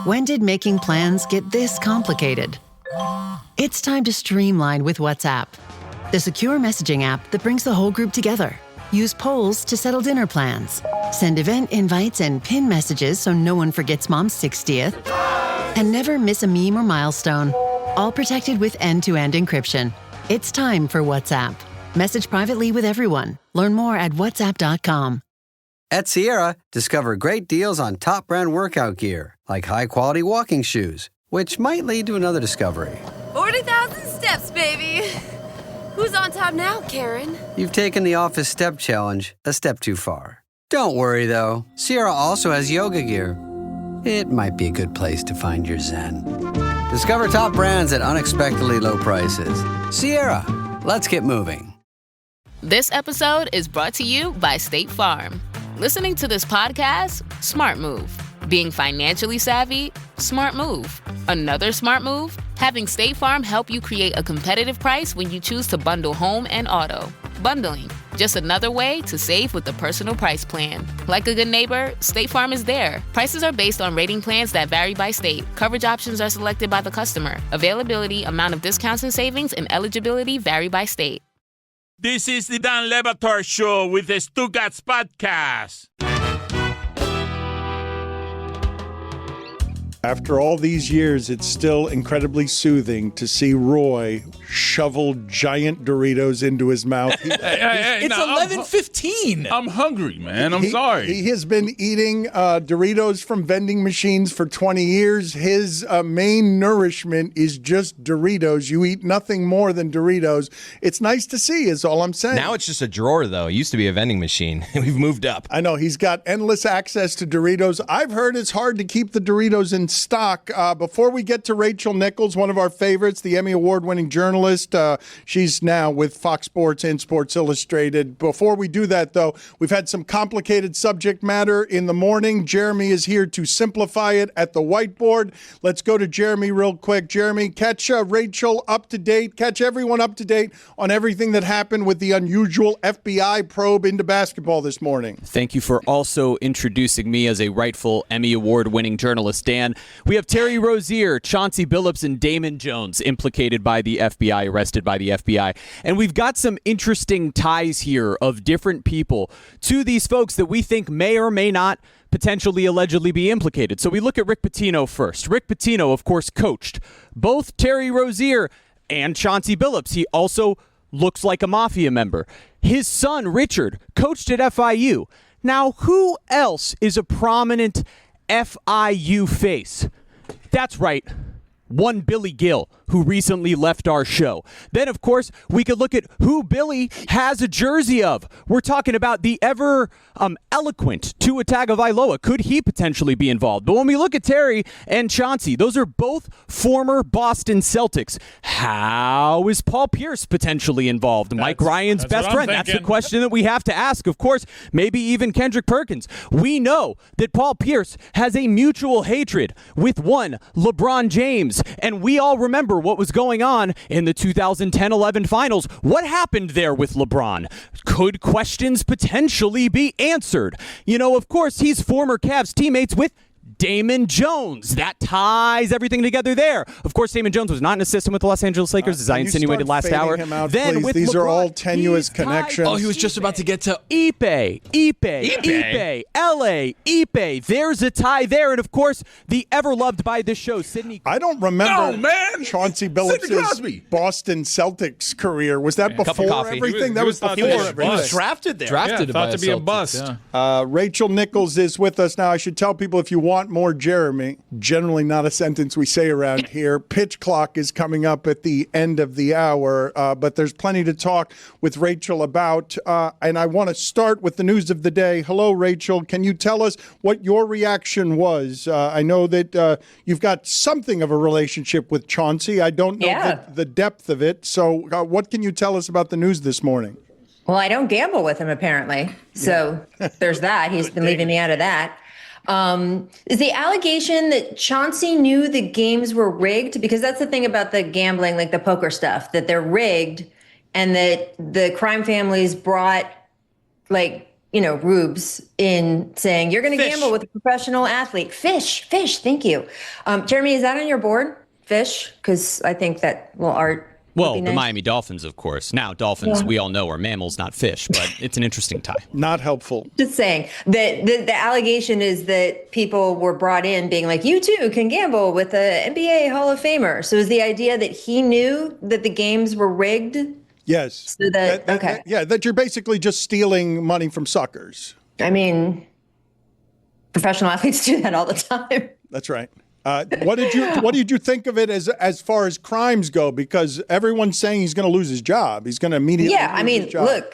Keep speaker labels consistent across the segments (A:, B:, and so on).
A: When did making plans get this complicated? It's time to streamline with WhatsApp, the secure messaging app that brings the whole group together. Use polls to settle dinner plans. Send event invites and pin messages so no one forgets Mom's 60th. And never miss a meme or milestone. All protected with end-to-end encryption. It's time for WhatsApp. Message privately with everyone. Learn more at whatsapp.com.
B: At Sierra, discover great deals on top brand workout gear, like high-quality walking shoes, which might lead to another discovery.
C: 40,000 steps, baby. Who's on top now, Karen?
B: You've taken the office step challenge a step too far. Don't worry, though. Sierra also has yoga gear. It might be a good place to find your zen. Discover top brands at unexpectedly low prices. Sierra, let's get moving.
D: This episode is brought to you by State Farm. Listening to this podcast? Smart move. Being financially savvy? Smart move. Another smart move? Having State Farm help you create a competitive price when you choose to bundle home and auto. Bundling, just another way to save with the Personal Price Plan. Like a good neighbor, State Farm is there. Prices are based on rating plans that vary by state. Coverage options are selected by the customer. Availability, amount of discounts and savings, and eligibility vary by state.
E: This is the Dan Le Batard Show with the Stugotz podcast.
F: After all these years, it's still incredibly soothing to see Roy shovel giant Doritos into his mouth.
G: It's 11:15.
E: I'm hungry, man. I'm sorry.
F: He has been eating Doritos from vending machines for 20 years. His main nourishment is just Doritos. You eat nothing more than Doritos. It's nice to see, is all I'm saying.
H: Now it's just a drawer, though. It used to be a vending machine. We've moved up.
F: I know. He's got endless access to Doritos. I've heard it's hard to keep the Doritos in stock. Before we get to Rachel Nichols, one of our favorites, the Emmy Award-winning journalist, she's now with Fox Sports and Sports Illustrated. Before we do that, though, we've had some complicated subject matter in the morning. Jeremy is here to simplify it at the whiteboard. Let's go to Jeremy real quick. Jeremy, catch Rachel up to date, catch everyone up to date on everything that happened with the unusual FBI probe into basketball this morning.
G: Thank you for also introducing me as a rightful Emmy Award-winning journalist, Dan. We have Terry Rozier, Chauncey Billups, and Damon Jones implicated by the FBI, arrested by the FBI. And we've got some interesting ties here of different people to these folks that we think may or may not potentially allegedly be implicated. So we look at Rick Pitino first. Rick Pitino, of course, coached both Terry Rozier and Chauncey Billups. He also looks like a mafia member. His son, Richard, coached at FIU. Now, who else is a prominent FIU face? That's right, one Billy Gill, who recently left our show. Then, of course, we could look at who Billy has a jersey of. We're talking about the ever eloquent Tua Tagovailoa. Could he potentially be involved? But when we look at Terry and Chauncey, those are both former Boston Celtics. How is Paul Pierce potentially involved? Mike Ryan's best friend. That's the question that we have to ask. Of course, maybe even Kendrick Perkins. We know that Paul Pierce has a mutual hatred with one LeBron James, and we all remember what was going on in the 2010-11 finals. What happened there with LeBron? Could questions potentially be answered? You know, of course, he's former Cavs teammates with Damon Jones. That ties everything together there. Of course, Damon Jones was not in a system with the Los Angeles Lakers, as I insinuated last hour.
F: Out, then with these LeBron, are all tenuous connections.
G: Oh, he was just about to get to Ipe, LA, Ipe. There's a tie there. And of course, the ever-loved by this show, Sidney.
F: I don't remember Chauncey Billups' Boston Celtics career. Was that before everything? That was before everything.
G: He was drafted there.
E: Thought to be a bust.
F: Rachel Nichols is with us now. I should tell people, if you want more Jeremy, generally not a sentence we say around here, pitch clock is coming up at the end of the hour, but there's plenty to talk with Rachel about, and I want to start with the news of the day. Hello, Rachel. Can you tell us what your reaction was? I know that you've got something of a relationship with Chauncey. I don't know the depth of it, so what can you tell us about the news this morning?
I: Well, I don't gamble with him, apparently, so there's that. He's been leaving me out of that. Is the allegation that Chauncey knew the games were rigged? Because that's the thing about the gambling, like the poker stuff, that they're rigged and that the crime families brought rubes in saying you're going to gamble with a professional athlete. Fish. Thank you. Jeremy, is that on your board? Fish? Because I think that art.
G: Well,
I: nice.
G: The Miami Dolphins, of course. Now, dolphins, we all know, are mammals, not fish, but it's an interesting tie.
F: Not helpful.
I: Just saying that the allegation is that people were brought in being like, you too can gamble with an NBA Hall of Famer. So is the idea that he knew that the games were rigged?
F: Yes.
I: So
F: that you're basically just stealing money from suckers.
I: I mean, professional athletes do that all the time.
F: That's right. What did you think of it as far as crimes go? Because everyone's saying he's going to lose his job. He's going to immediately lose his job.
I: Look,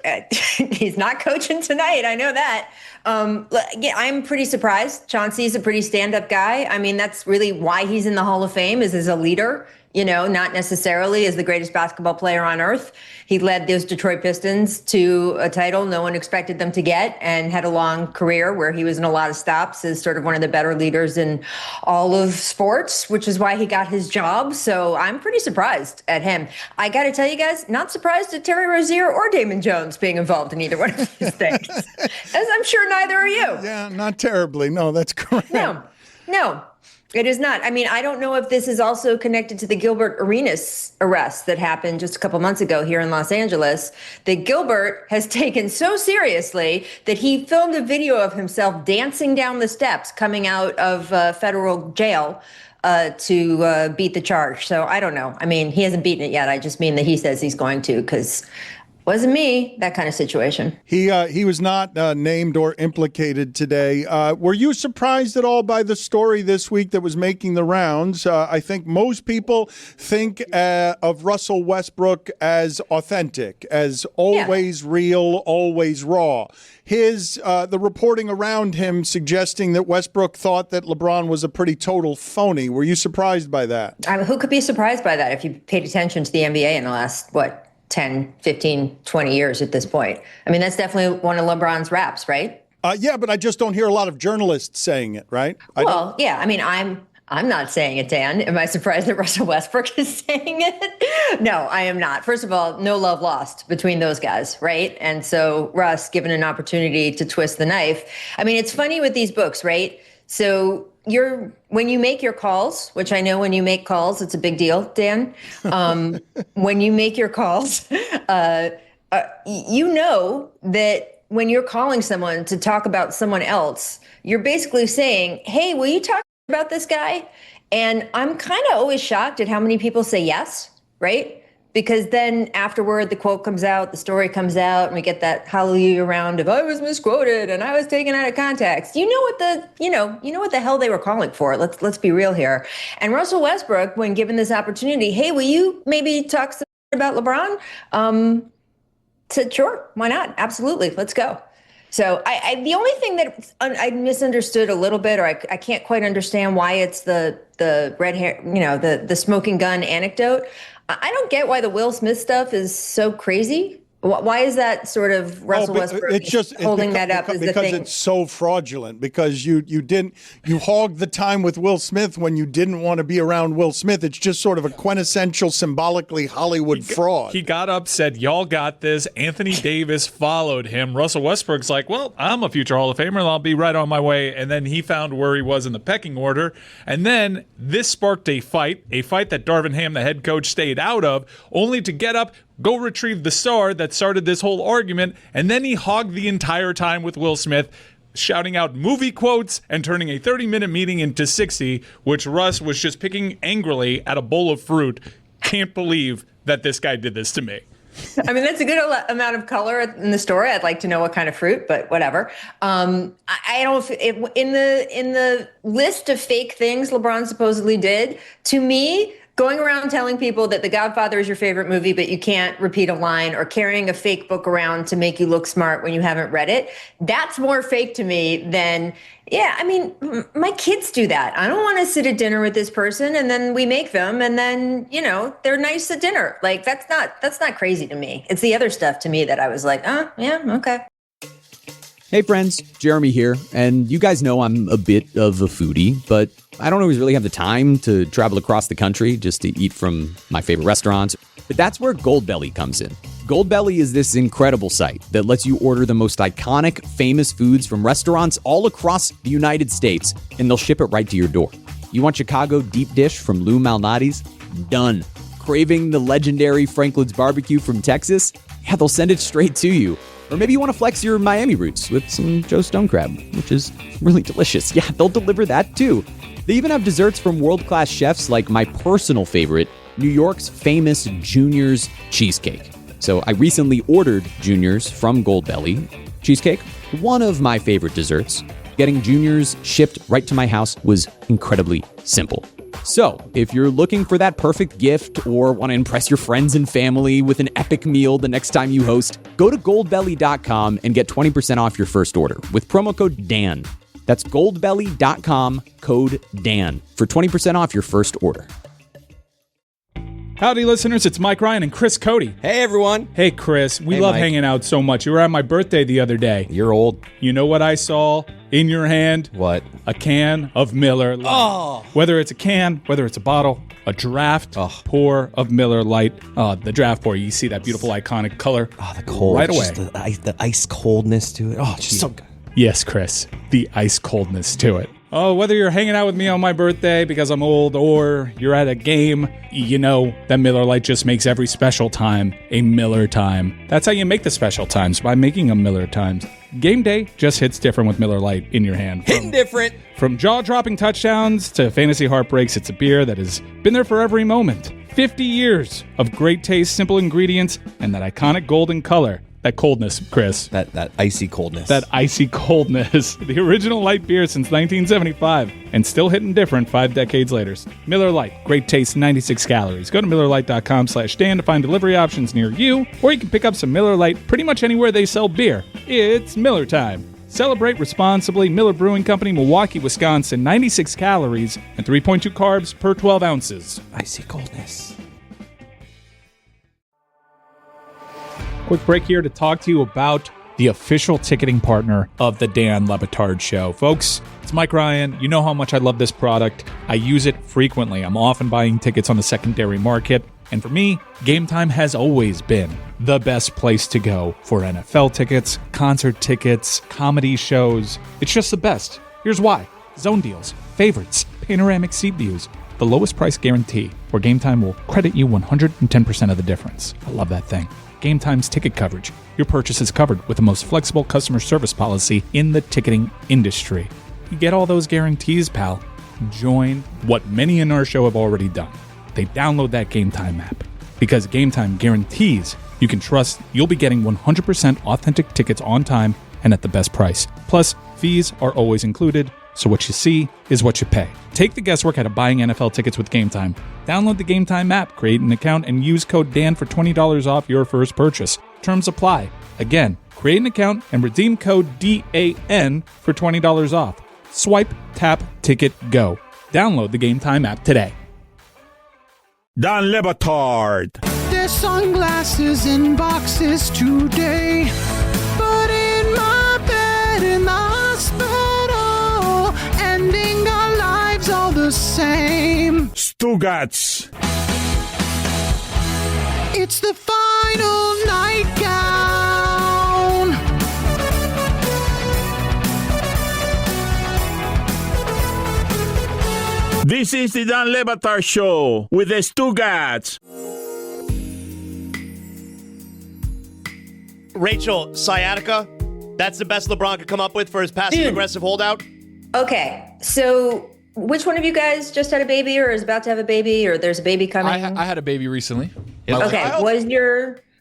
I: he's not coaching tonight. I know that. I'm pretty surprised. Chauncey's a pretty stand-up guy. I mean, that's really why he's in the Hall of Fame is as a leader. Not necessarily as the greatest basketball player on earth. He led those Detroit Pistons to a title no one expected them to get and had a long career where he was in a lot of stops as sort of one of the better leaders in all of sports, which is why he got his job. So I'm pretty surprised at him. I got to tell you guys, not surprised at Terry Rozier or Damon Jones being involved in either one of these things, as I'm sure neither are you.
F: Yeah, not terribly. No, that's correct.
I: No. It is not. I mean, I don't know if this is also connected to the Gilbert Arenas arrest that happened just a couple months ago here in Los Angeles, that Gilbert has taken so seriously that he filmed a video of himself dancing down the steps coming out of federal jail to beat the charge. So I don't know. I mean, he hasn't beaten it yet. I just mean that he says he's going to, because wasn't me, that kind of situation.
F: He was not named or implicated today. Were you surprised at all by the story this week that was making the rounds? I think most people think of Russell Westbrook as authentic, as always real, always raw. The reporting around him suggesting that Westbrook thought that LeBron was a pretty total phony. Were you surprised by that?
I: Who could be surprised by that if you paid attention to the NBA in the last, 10, 15, 20 years at this point? I mean, that's definitely one of LeBron's raps, right?
F: Yeah, but I just don't hear a lot of journalists saying it, right?
I: I mean, I'm not saying it, Dan. Am I surprised that Russell Westbrook is saying it? No, I am not. First of all, no love lost between those guys, right? And so Russ, given an opportunity to twist the knife. I mean, it's funny with these books, right? So when you make your calls, which I know when you make calls, it's a big deal, Dan. When you make your calls, you know that when you're calling someone to talk about someone else, you're basically saying, hey, will you talk about this guy? And I'm kind of always shocked at how many people say yes, right? Because then afterward, the quote comes out, the story comes out, and we get that hallelujah round of I was misquoted and I was taken out of context. You know what the hell they were calling for. Let's be real here. And Russell Westbrook, when given this opportunity, hey, will you maybe talk some about LeBron? Said, sure, why not? Absolutely, let's go. So the only thing that I misunderstood a little bit, or I can't quite understand why it's the red hair, the smoking gun anecdote. I don't get why the Will Smith stuff is so crazy. Why is that sort of Russell Westbrook holding that up as the thing?
F: Because it's so fraudulent. Because you hogged the time with Will Smith when you didn't want to be around Will Smith. It's just sort of a quintessential, symbolically Hollywood fraud.
J: He got up, said, y'all got this. Anthony Davis followed him. Russell Westbrook's like, well, I'm a future Hall of Famer, and I'll be right on my way. And then he found where he was in the pecking order. And then this sparked a fight that Darvin Ham, the head coach, stayed out of, only to get up, go retrieve the star that started this whole argument, and then he hogged the entire time with Will Smith, shouting out movie quotes and turning a 30-minute meeting into 60, which Russ was just picking angrily at a bowl of fruit. Can't believe that this guy did this to me.
I: I mean, that's a good amount of color in the story. I'd like to know what kind of fruit, but whatever. I don't. In the list of fake things LeBron supposedly did, to me, going around telling people that The Godfather is your favorite movie, but you can't repeat a line, or carrying a fake book around to make you look smart when you haven't read it, that's more fake to me than, I mean, my kids do that. I don't want to sit at dinner with this person and then we make them and then, they're nice at dinner. Like, that's not crazy to me. It's the other stuff to me that I was like, yeah, okay.
G: Hey friends, Jeremy here, and you guys know I'm a bit of a foodie, but I don't always really have the time to travel across the country just to eat from my favorite restaurants. But that's where Goldbelly comes in. Goldbelly is this incredible site that lets you order the most iconic, famous foods from restaurants all across the United States, and they'll ship it right to your door. You want Chicago deep dish from Lou Malnati's? Done. Craving the legendary Franklin's barbecue from Texas? Yeah, they'll send it straight to you. Or maybe you want to flex your Miami roots with some Joe Stone Crab, which is really delicious. Yeah, they'll deliver that too. They even have desserts from world-class chefs like my personal favorite, New York's famous Junior's cheesecake. So I recently ordered Junior's from Goldbelly. Cheesecake, one of my favorite desserts. Getting Junior's shipped right to my house was incredibly simple. So if you're looking for that perfect gift or want to impress your friends and family with an epic meal the next time you host, go to goldbelly.com and get 20% off your first order with promo code DAN. That's goldbelly.com, code DAN, for 20% off your first order.
J: Howdy, listeners. It's Mike Ryan and Chris Cody.
H: Hey, everyone.
J: Hey, Chris. We
H: Hey,
J: love
H: Mike.
J: hanging out so much. You were at my birthday the other day.
H: You're old.
J: You know what I saw in your hand?
H: What?
J: A can of Miller Lite.
H: Oh.
J: Whether it's a can, whether it's a bottle, a draft pour of Miller Lite. The draft pour, you see that beautiful iconic color
H: The cold.
J: right away.
H: Just the ice coldness to it. Oh, it's just so good.
J: Yes, Chris, the ice coldness to it. Oh, whether you're hanging out with me on my birthday because I'm old or you're at a game, you know that Miller Lite just makes every special time a Miller time. That's how you make the special times, by making them Miller times. Game day just hits different with Miller Lite in your hand.
H: Hitting different.
J: From jaw-dropping touchdowns to fantasy heartbreaks, it's a beer that has been there for every moment. 50 years of great taste, simple ingredients, and that iconic golden color. That coldness, Chris.
H: That icy coldness.
J: That icy coldness. The original light beer since 1975, and still hitting different 5 decades later. Miller Lite, great taste, 96 calories. Go to MillerLite.com/Dan to find delivery options near you, or you can pick up some Miller Lite pretty much anywhere they sell beer. It's Miller time. Celebrate responsibly. Miller Brewing Company, Milwaukee, Wisconsin. 96 calories and 3.2 carbs per 12 ounces.
H: icy coldness.
J: Quick break here to talk to you about the official ticketing partner of the Dan Le Batard Show. Folks, it's Mike Ryan. You know how much I love this product. I use it frequently. I'm often buying tickets on the secondary market. And for me, Game Time has always been the best place to go for NFL tickets, concert tickets, comedy shows. It's just the best. Here's why. Zone deals, favorites, panoramic seat views, the lowest price guarantee, where Game Time will credit you 110% of the difference. I love that thing. Game Time's ticket coverage. Your purchase is covered with the most flexible customer service policy in the ticketing industry. You get all those guarantees, pal. Join what many in our show have already done. They download that Game Time app. Because Game Time guarantees you can trust you'll be getting 100% authentic tickets on time and at the best price. Plus, fees are always included, so what you see is what you pay. Take the guesswork out of buying NFL tickets with Game Time. Download the Game Time app, create an account, and use code DAN for $20 off your first purchase. Terms apply. Again, create an account and redeem code DAN for $20 off. Swipe, tap, ticket, go. Download the Game Time app today.
E: Dan Le Batard.
K: There's sunglasses in boxes today, but in my bed in the hospital, ending our lives all the same.
E: Stugotz.
K: It's the final nightgown.
E: This is the Dan Le Batard Show with the Stugotz.
L: Rachel, sciatica, that's the best LeBron could come up with for his passive-aggressive holdout?
I: Okay, so which one of you guys just had a baby or is about to have a baby or there's a baby coming?
M: I had a baby recently.
I: Okay,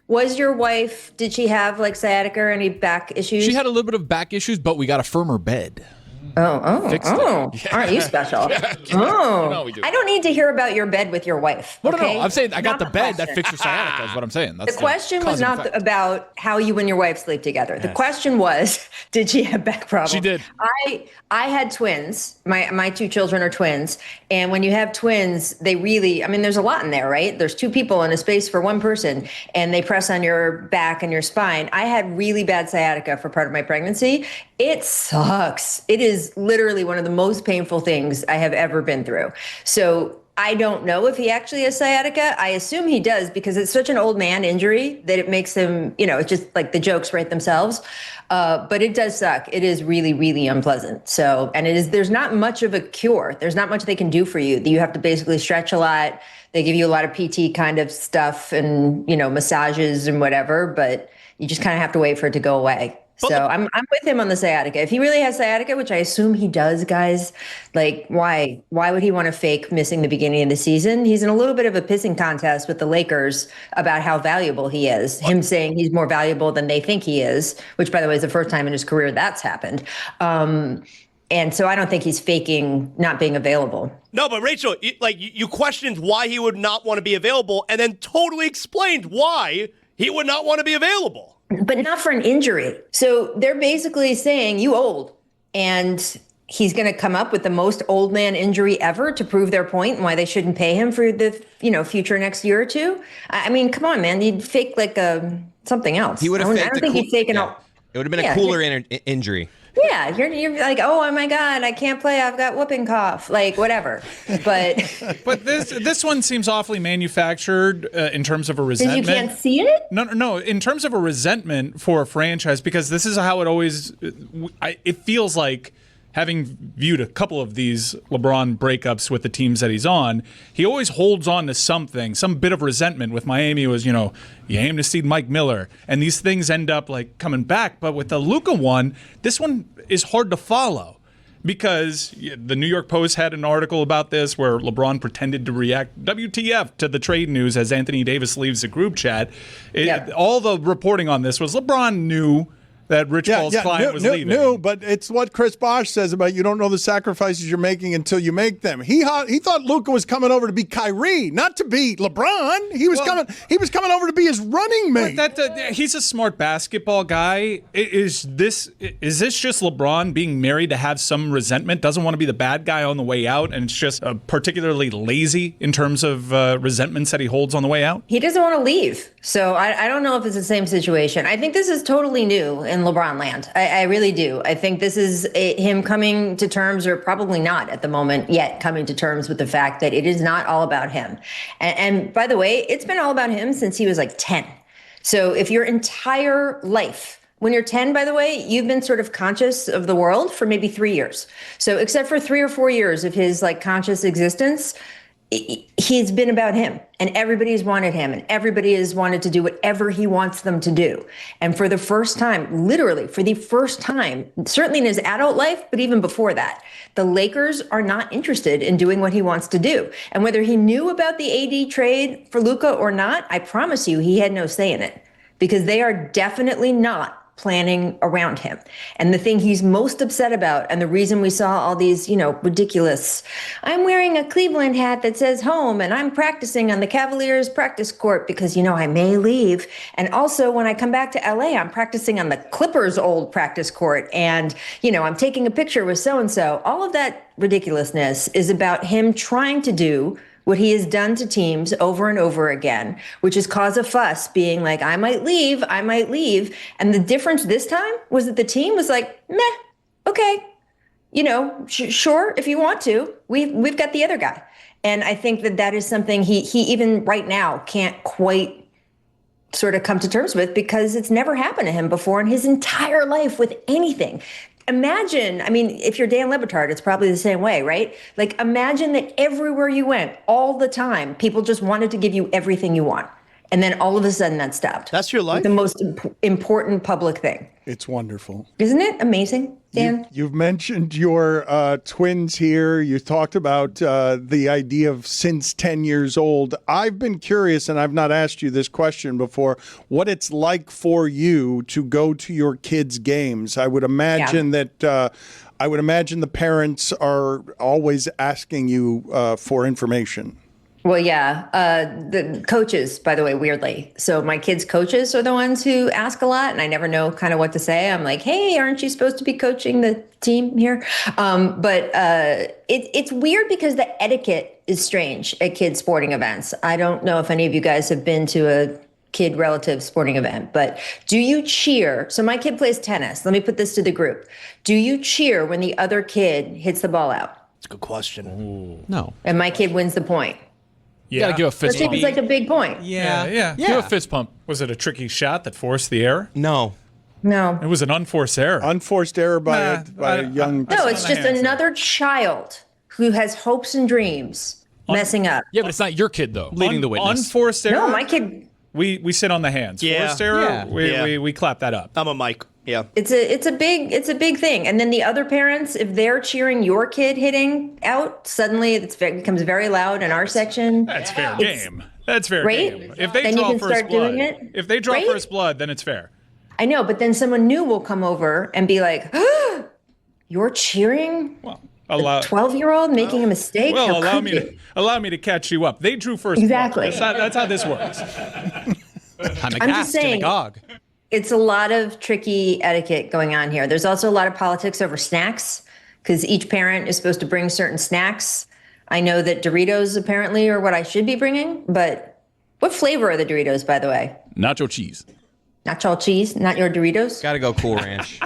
I: was your wife, did she have like sciatica or any back issues?
M: She had a little bit of back issues, but we got a firmer bed.
I: Aren't you special?
M: No, we do.
I: I don't need to hear about your bed with your wife.
M: No,
I: Okay?
M: I'm saying I got
I: Not
M: the bed
I: question.
M: that fixed your sciatica is what I'm saying. That's
I: The question was not about how you and your wife sleep together. The question was, did she have back problems?
M: She did.
I: I had twins. My two children are twins. And when you have twins, they really, I mean, there's a lot in there, right? There's two people in a space for one person, and they press on your back and your spine. I had really bad sciatica for part of my pregnancy. It sucks. It is literally one of the most painful things I have ever been through. So I don't know if he actually has sciatica. I assume he does because it's such an old man injury that it makes him, it's just like the jokes write themselves. But it does suck. It is really, really unpleasant. So, and there's not much of a cure. There's not much they can do for you. You have to basically stretch a lot. They give you a lot of PT kind of stuff and, massages and whatever, but you just kind of have to wait for it to go away. So I'm with him on the sciatica. If he really has sciatica, which I assume he does, guys, like why would he want to fake missing the beginning of the season? He's in a little bit of a pissing contest with the Lakers about how valuable he is. Him saying he's more valuable than they think he is, which by the way is the first time in his career that's happened. And so I don't think he's faking not being available.
L: No, but Rachel, you questioned why he would not want to be available and then totally explained why he would not want to be available.
I: But not for an injury. So they're basically saying you old, and he's going to come up with the most old man injury ever to prove their point and why they shouldn't pay him for the future next year or two. I mean, come on, man, you'd fake like something else.
H: He would have faked.
I: I don't think he'd fake all.
H: It would have been a cooler injury.
I: Yeah, you're like, oh my God, I can't play. I've got whooping cough, like whatever. But
J: this one seems awfully manufactured in terms of a resentment.
I: You can't see it?
J: No. In terms of a resentment for a franchise, because this is how it always. It feels like, having viewed a couple of these LeBron breakups with the teams that he's on, he always holds on to something, some bit of resentment. With Miami was, you aim to seed Mike Miller, and these things end up like coming back. But with the Luka one, this one is hard to follow because the New York Post had an article about this where LeBron pretended to react WTF to the trade news as Anthony Davis leaves the group chat. All the reporting on this was LeBron knew that Rich Paul's client was leaving.
F: No, but it's what Chris Bosh says about you don't know the sacrifices you're making until you make them. He thought Luka was coming over to be Kyrie, not to be LeBron. He was coming over to be his running mate.
J: He's a smart basketball guy. Is this just LeBron being married to have some resentment? Doesn't want to be the bad guy on the way out, and it's just particularly lazy in terms of resentments that he holds on the way out?
I: He doesn't want to leave. So I don't know if it's the same situation. I think this is totally new in LeBron land. I really do. I think this is him coming to terms, or probably not at the moment yet, coming to terms with the fact that it is not all about him. And by the way, it's been all about him since he was like 10. So if your entire life, when you're 10, by the way, you've been sort of conscious of the world for maybe 3 years. So except for 3 or 4 years of his like conscious existence, he's been about him, and everybody's wanted him, and everybody has wanted to do whatever he wants them to do. And for the first time, literally for the first time, certainly in his adult life, but even before that, the Lakers are not interested in doing what he wants to do. And whether he knew about the AD trade for Luka or not, I promise you he had no say in it, because they are definitely not planning around him. And the thing he's most upset about, and the reason we saw all these, ridiculous, I'm wearing a Cleveland hat that says home, and I'm practicing on the Cavaliers practice court because, I may leave. And also when I come back to LA, I'm practicing on the Clippers old practice court. And, I'm taking a picture with so-and-so. All of that ridiculousness is about him trying to do what he has done to teams over and over again, which is cause a fuss, being like, I might leave. And the difference this time was that the team was like, meh, okay, sure, if you want to, we've got the other guy. And I think that is something he even right now can't quite sort of come to terms with, because it's never happened to him before in his entire life with anything. Imagine, if you're Dan Le Batard, it's probably the same way, right? Like, imagine that everywhere you went, all the time, people just wanted to give you everything you want. And then all of a sudden that stopped.
L: That's your life?
I: The most important public thing.
F: It's wonderful.
I: Isn't it amazing, Dan?
F: You've mentioned your twins here. You talked about the idea of since 10 years old. I've been curious, and I've not asked you this question before, what it's like for you to go to your kids' games. I would imagine that the parents are always asking you for information.
I: Well, yeah. The coaches, by the way, weirdly. So my kids' coaches are the ones who ask a lot, and I never know kind of what to say. I'm like, hey, aren't you supposed to be coaching the team here? But it's weird because the etiquette is strange at kids' sporting events. I don't know if any of you guys have been to a kid relative sporting event, but do you cheer? So my kid plays tennis. Let me put this to the group. Do you cheer when the other kid hits the ball out?
L: It's a good question.
G: No.
I: And my kid wins the point.
J: Yeah.
M: You gotta give a
I: Which
M: fist pump.
I: seems like a big point.
J: Yeah.
M: Give a fist pump.
J: Was it a tricky shot that forced the error?
H: No.
I: No.
J: It was an unforced error.
F: Unforced error by a young.
I: No, it's just another child who has hopes and dreams messing up.
M: Yeah, but it's not your kid, though.
G: Leading the witness.
J: Unforced error.
I: No, my kid.
J: We sit on the hands.
L: Yeah.
J: Forced error.
G: Yeah.
J: We clap that up.
L: I'm a Mike. Yeah.
I: It's a big thing. And then the other parents, if they're cheering your kid hitting out, suddenly it becomes very loud in our section.
J: That's fair game. That's fair
I: Right?
J: game. If they
I: Then you
J: draw
I: can
J: first
I: start
J: blood,
I: doing it.
J: if they draw
I: Right?
J: first blood, then it's fair.
I: I know, but then someone new will come over and be like, oh, "You're cheering
J: Well,
I: a 12-year-old making a mistake."
J: Well,
I: How
J: allow
I: could
J: me
I: you?"
J: allow me to catch you up. They drew first.
I: Exactly.
J: Blood. That's how this works.
I: I'm just saying, it's a lot of tricky etiquette going on here. There's also a lot of politics over snacks because each parent is supposed to bring certain snacks. I know that Doritos apparently are what I should be bringing, but what flavor are the Doritos, by the way?
M: Nacho cheese.
I: Nacho cheese, not your Doritos?
H: Gotta go Cool Ranch.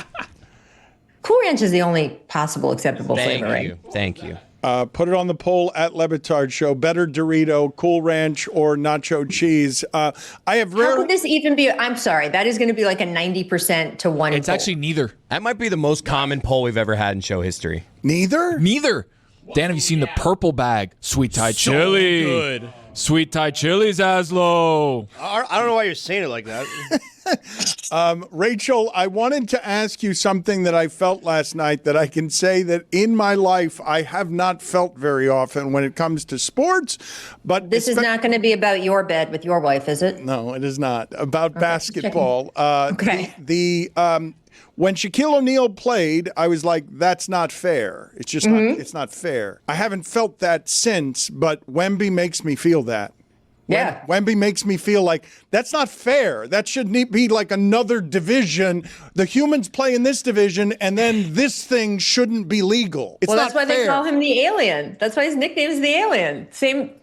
I: Cool Ranch is the only possible acceptable
H: Thank
I: flavor,
H: you.
I: right?
H: Thank you.
F: Put it on the poll at Le Batard Show. Better Dorito, Cool Ranch, or nacho cheese? I have
I: How
F: rarely.
I: could this even be? I'm sorry. That is going to be like a 90% to 1.
M: It's actually neither.
H: That might be the most common poll we've ever had in show history.
F: Neither?
M: Neither. Dan, have you seen the purple bag? Sweet Thai chili.
J: Good.
M: Sweet Thai chili, Zaslow.
L: I don't know why you're saying it like that.
F: Rachel, I wanted to ask you something that I felt last night that I can say that in my life I have not felt very often when it comes to sports. But
I: This is not going to be about your bed with your wife, is it?
F: No, it is not. About basketball.
I: Okay.
F: When Shaquille O'Neal played, I was like, that's not fair. It's just it's not fair. I haven't felt that since, but Wemby makes me feel that.
I: Yeah.
F: Wemby makes me feel like that's not fair. That should be like another division. The humans play in this division, and then this thing shouldn't be legal. It's
I: Well,
F: not
I: that's why
F: fair.
I: they call him the alien. That's why his nickname is the alien.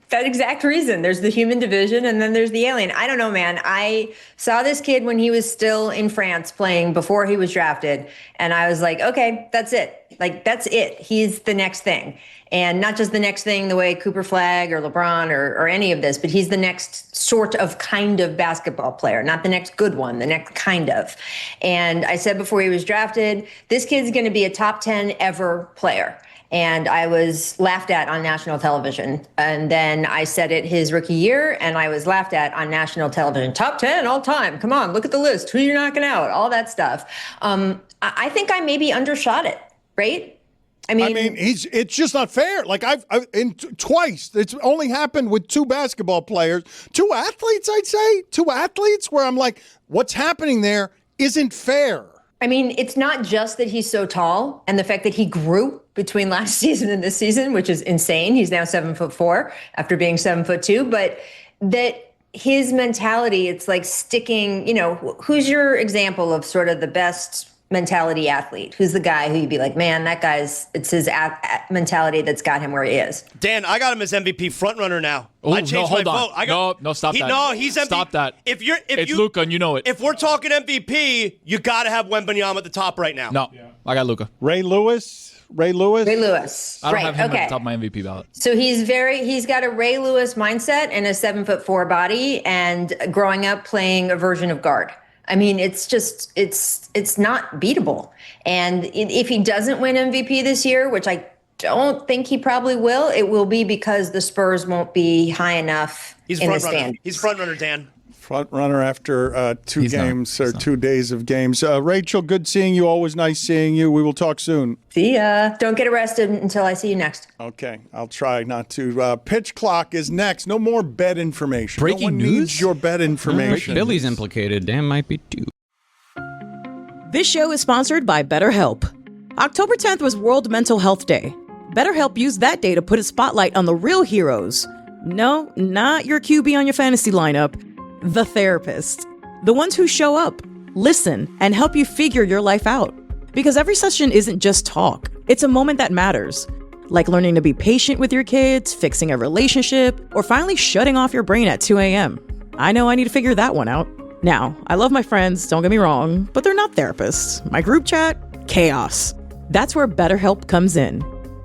I: That exact reason. There's the human division, and then there's the alien. I don't know, man. I saw this kid when he was still in France playing before he was drafted, and I was like, okay, that's it. Like, that's it. He's the next thing. And not just the next thing the way Cooper Flagg or LeBron or any of this, but he's the next sort of kind of basketball player, not the next good one, the next kind of. And I said before he was drafted, this kid's going to be a top 10 ever player. And I was laughed at on national television. And then I said it his rookie year, and I was laughed at on national television. Top 10 all time. Come on, look at the list. Who you're knocking out? All that stuff. I think I maybe undershot it, right? I mean,
F: it's just not fair. Like twice, it's only happened with two basketball players, two athletes, I'd say, two athletes where I'm like, what's happening there isn't fair.
I: I mean, it's not just that he's so tall and the fact that he grew between last season and this season, which is insane. He's now 7'4" after being 7'2", but that his mentality, it's like sticking, who's your example of sort of the best mentality athlete? Who's the guy who you'd be like, man, it's his mentality that's got him where he is?
L: Dan, I got him as MVP frontrunner now.
M: Oh,
L: I changed my vote.
M: No, stop that.
L: No, he's MVP.
M: Stop that. It's Luka, and you know it.
L: If we're talking MVP, you got to have Wembanyama at the top right now.
M: No, I got Luka.
F: Ray Lewis.
I: Ray Lewis.
M: I don't have him at the top of my MVP ballot.
I: So he's got a Ray Lewis mindset and a 7'4" body, and growing up playing a version of guard. I mean, it's not beatable. And if he doesn't win MVP this year, which I don't think he probably will, it will be because the Spurs won't be high enough in the standings.
L: He's front runner, Dan.
F: Front runner after 2 games or 2 days of games. Rachel, good seeing you. Always nice seeing you. We will talk soon.
I: See ya. Don't get arrested until I see you next.
F: Okay, I'll try not to. Pitch Clock is next. No more bet information.
G: Breaking
F: no one
G: news?
F: needs your bet information.
G: Billy's implicated. Dan might be too.
N: This show is sponsored by BetterHelp. October 10th was World Mental Health Day. BetterHelp used that day to put a spotlight on the real heroes. No, not your QB on your fantasy lineup. The therapist. The ones who show up, listen, and help you figure your life out. Because every session isn't just talk. It's a moment that matters. Like learning to be patient with your kids, fixing a relationship, or finally shutting off your brain at 2 a.m. I know I need to figure that one out. Now, I love my friends, don't get me wrong, but they're not therapists. My group chat, chaos. That's where BetterHelp comes in.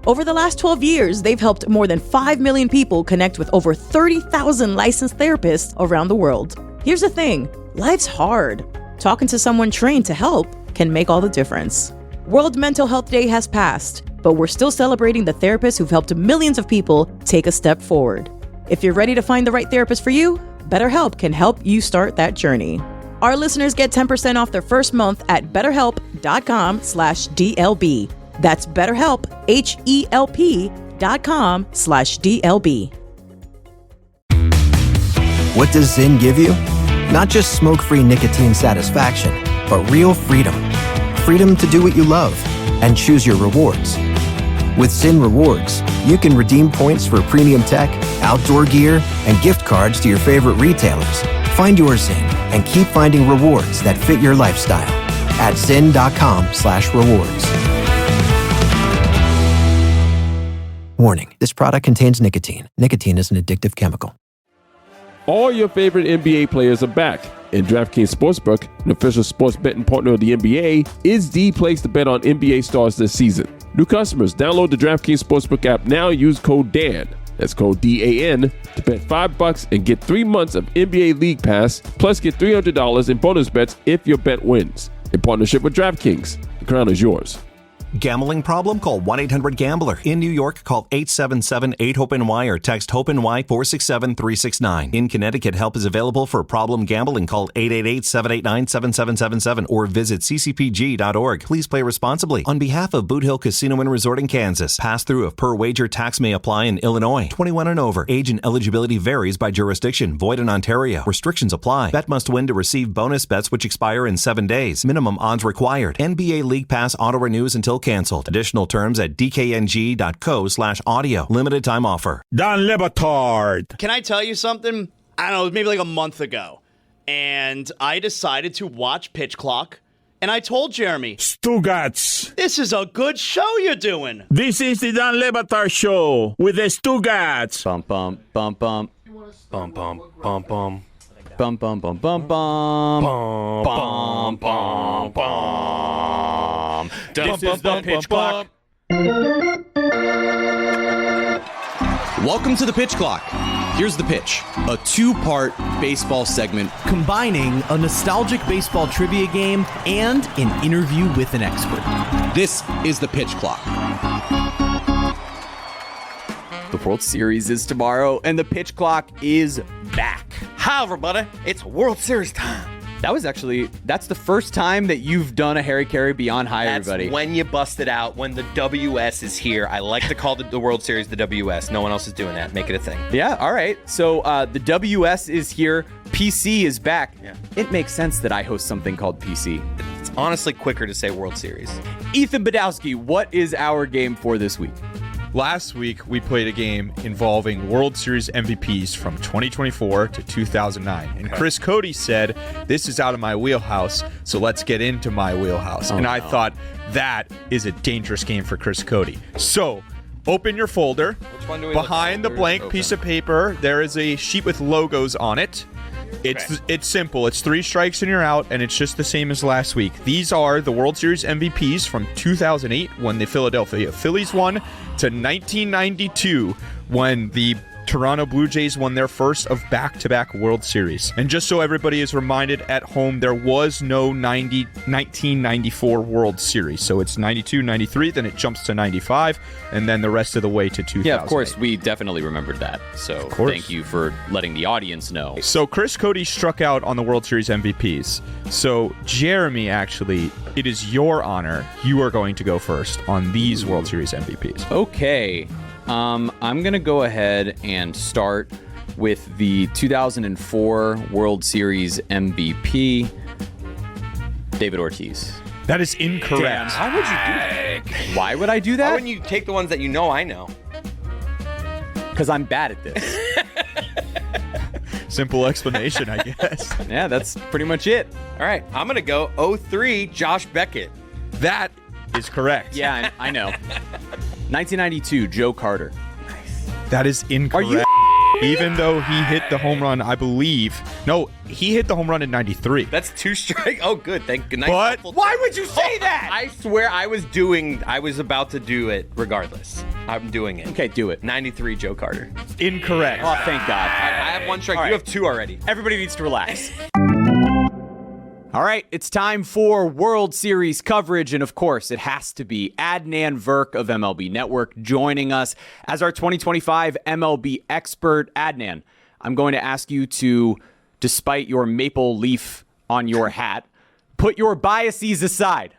N: Over the last 12 years, they've helped more than 5 million people connect with over 30,000 licensed therapists around the world. Here's the thing, life's hard. Talking to someone trained to help can make all the difference. World Mental Health Day has passed, but we're still celebrating the therapists who've helped millions of people take a step forward. If you're ready to find the right therapist for you, BetterHelp can help you start that journey. Our listeners get 10% off their first month at BetterHelp.com/DLB. That's BetterHelp, HELP.com/DLB.
O: What does Zyn give you? Not just smoke-free nicotine satisfaction, but real freedom. Freedom to do what you love and choose your rewards. With Zyn Rewards, you can redeem points for premium tech, outdoor gear, and gift cards to your favorite retailers. Find your Zyn and keep finding rewards that fit your lifestyle at zyn.com/rewards. Warning, this product contains nicotine. Nicotine is an addictive chemical.
P: All your favorite NBA players are back, and DraftKings Sportsbook, an official sports betting partner of the NBA, is the place to bet on NBA stars this season. New customers, download the DraftKings Sportsbook app now. Use code DAN, that's code DAN, to bet $5 and get 3 months of NBA League Pass, plus get $300 in bonus bets if your bet wins. In partnership with DraftKings, the crown is yours.
Q: Gambling problem? Call 1-800-GAMBLER. In New York, call 877-8-HOPE-NY or text HOPE-NY 467-369. In Connecticut, help is available for problem gambling. Call 888-789-7777 or visit ccpg.org. Please play responsibly. On behalf of Boot Hill Casino and Resort in Kansas, pass-through of per-wager tax may apply in Illinois. 21 and over. Age and eligibility varies by jurisdiction. Void in Ontario. Restrictions apply. Bet must win to receive bonus bets which expire in 7 days. Minimum odds required. NBA League Pass auto-renews until canceled. Additional terms at dkng.co/audio. Limited time offer.
E: Don Le Batard.
L: Can I tell you something? I don't know, maybe like a month ago. And I decided to watch Pitch Clock. And I told Jeremy,
E: Stugotz.
L: This is a good show you're doing.
E: This is the Don Le Batard show with the Stugotz.
G: Bum, bum, bum, bum.
H: Bum, bum, bum, bum.
G: Bum, bum, bum, bum, bum. Bum, bum, bum. This is the Pitch Clock.
R: Welcome to the Pitch Clock. Here's the pitch. A 2-part baseball segment combining a nostalgic baseball trivia game and an interview with an expert. This is the Pitch Clock.
G: The World Series is tomorrow, and the Pitch Clock is back.
L: Hi, everybody. It's World Series time.
G: That's the first time that you've done a Harry Carey Beyond Hi, everybody.
H: That's when you bust it out, when the WS is here. I like to call the World Series the WS. No one else is doing that. Make it a thing.
G: Yeah, all right. So the WS is here. PC is back. Yeah. It makes sense that I host something called PC.
H: It's honestly quicker to say World Series.
G: Ethan Badowski, what is our game for this week?
S: Last week, we played a game involving World Series MVPs from 2024 to 2009. And Chris Cody said, this is out of my wheelhouse, so let's get into my wheelhouse. I thought that is a dangerous game for Chris Cody. So, open your folder.
H: Which one do we
S: Behind the blank piece of paper, there is a sheet with logos on it. It's simple. It's 3 strikes and you're out, and it's just the same as last week. These are the World Series MVPs from 2008 when the Philadelphia Phillies won to 1992 when the Toronto Blue Jays won their first of back-to-back World Series. And just so everybody is reminded at home, there was no 1994 World Series. So it's 92, 93, then it jumps to 95, and then the rest of the way to 2000.
G: Yeah, of course. We definitely remembered that. So thank you for letting the audience know.
S: So Chris Cody struck out on the World Series MVPs. So Jeremy, actually, it is your honor. You are going to go first on these World Series MVPs.
G: Okay. I'm going to go ahead and start with the 2004 World Series MVP, David Ortiz.
S: That is incorrect.
H: How would you do that?
G: Why would I do that?
H: Why wouldn't you take the ones that you know I know?
G: Because I'm bad at this.
S: Simple explanation, I guess.
G: Yeah, that's pretty much it.
H: All right, I'm going to go 03 Josh Beckett.
S: That is correct.
G: Yeah, I know. 1992, Joe Carter.
S: That is incorrect.
G: Are you
S: Even though he hit the home run, I believe. No, he hit the home run in 93.
H: That's 2 strikes. Oh, good. Thank goodness.
S: But
L: why would you say that?
H: I swear I was about to do it regardless. I'm doing it.
G: Okay, do it.
H: 93, Joe Carter.
S: Incorrect.
G: Oh, thank God.
H: I have 1 strike.
G: All right.
H: You have 2 already.
G: Everybody needs to relax. All right, it's time for World Series coverage, and of course, it has to be Adnan Virk of MLB Network joining us as our 2025 MLB expert. Adnan, I'm going to ask you to, despite your maple leaf on your hat, put your biases aside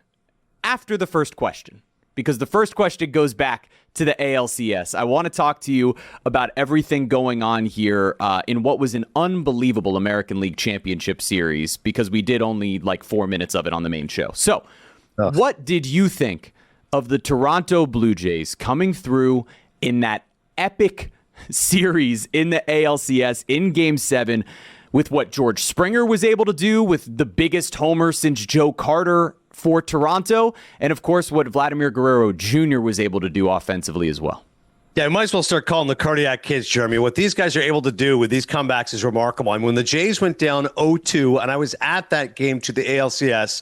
G: after the first question, because the first question goes back to the ALCS. I want to talk to you about everything going on here in what was an unbelievable American League Championship Series, because we did only like 4 minutes of it on the main show. So, what did you think of the Toronto Blue Jays coming through in that epic series in the ALCS in Game 7 with what George Springer was able to do with the biggest homer since Joe Carter for Toronto, and of course what Vladimir Guerrero Jr. was able to do offensively as well?
L: Yeah, we might as well start calling the cardiac kids, Jeremy. What these guys are able to do with these comebacks is remarkable. I mean, when the Jays went down 0-2, and I was at that game to the ALCS,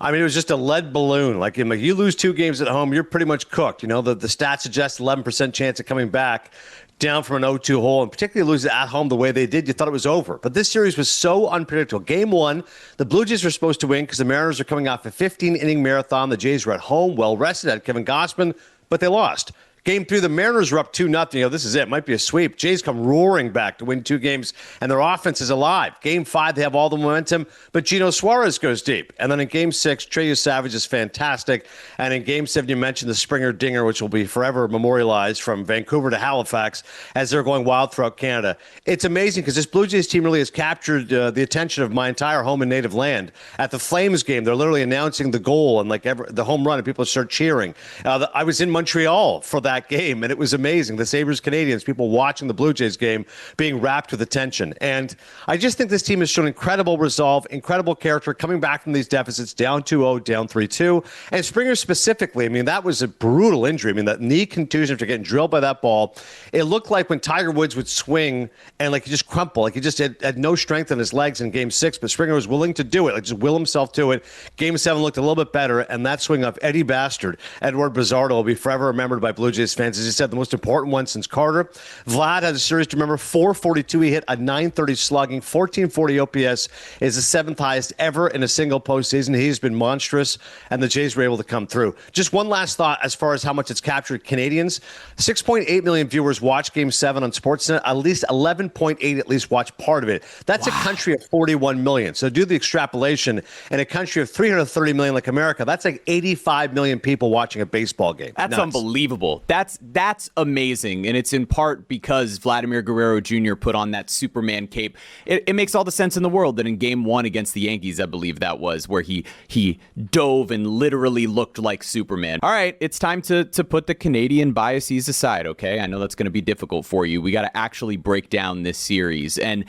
L: I mean, it was just a lead balloon. Like, you lose 2 games at home, you're pretty much cooked. You know, the stats suggest 11% chance of coming back down from an 0-2 hole, and particularly lose it at home the way they did, you thought it was over. But this series was so unpredictable. Game 1, the Blue Jays were supposed to win because the Mariners are coming off a 15-inning marathon. The Jays were at home, well-rested, had Kevin Gausman, but they lost. Game 3, the Mariners were up 2-0. You know, this is it. Might be a sweep. Jays come roaring back to win 2 games, and their offense is alive. Game 5, they have all the momentum, but Gino Suarez goes deep. And then in Game 6, Trey Savage is fantastic. And in Game 7, you mentioned the Springer dinger, which will be forever memorialized from Vancouver to Halifax as they're going wild throughout Canada. It's amazing because this Blue Jays team really has captured the attention of my entire home and native land. At the Flames game, they're literally announcing the goal and the home run, and people start cheering. I was in Montreal for that game, and it was amazing. The Sabres Canadians, people watching the Blue Jays game, being wrapped with attention. And I just think this team has shown incredible resolve, incredible character, coming back from these deficits, down 2-0, down 3-2. And Springer specifically, I mean, that was a brutal injury. I mean, that knee contusion after getting drilled by that ball, it looked like when Tiger Woods would swing and like he just crumpled, like he just had no strength in his legs in Game 6, but Springer was willing to do it, like just will himself to it. Game 7 looked a little bit better, and that swing of Eddie Batard, Edward Bazardo, will be forever remembered by Blue Jays fans. As you said, the most important one since Carter. Vlad has a series to remember. 442, he hit a 930 slugging. 1440 OPS is the 7th highest ever in a single postseason. He's been monstrous, and the Jays were able to come through. Just one last thought as far as how much it's captured Canadians. 6.8 million viewers watch Game 7 on Sportsnet. At least 11.8 at least watch part of it. That's a country of 41 million. So do the extrapolation. In a country of 330 million like America, that's like 85 million people watching a baseball game.
G: That's
L: nuts.
G: Unbelievable. That's amazing, and it's in part because Vladimir Guerrero Jr. put on that Superman cape. It makes all the sense in the world that in Game 1 against the Yankees, I believe that was, where he dove and literally looked like Superman. All right, it's time to put the Canadian biases aside, okay? I know that's going to be difficult for you. We got to actually break down this series, and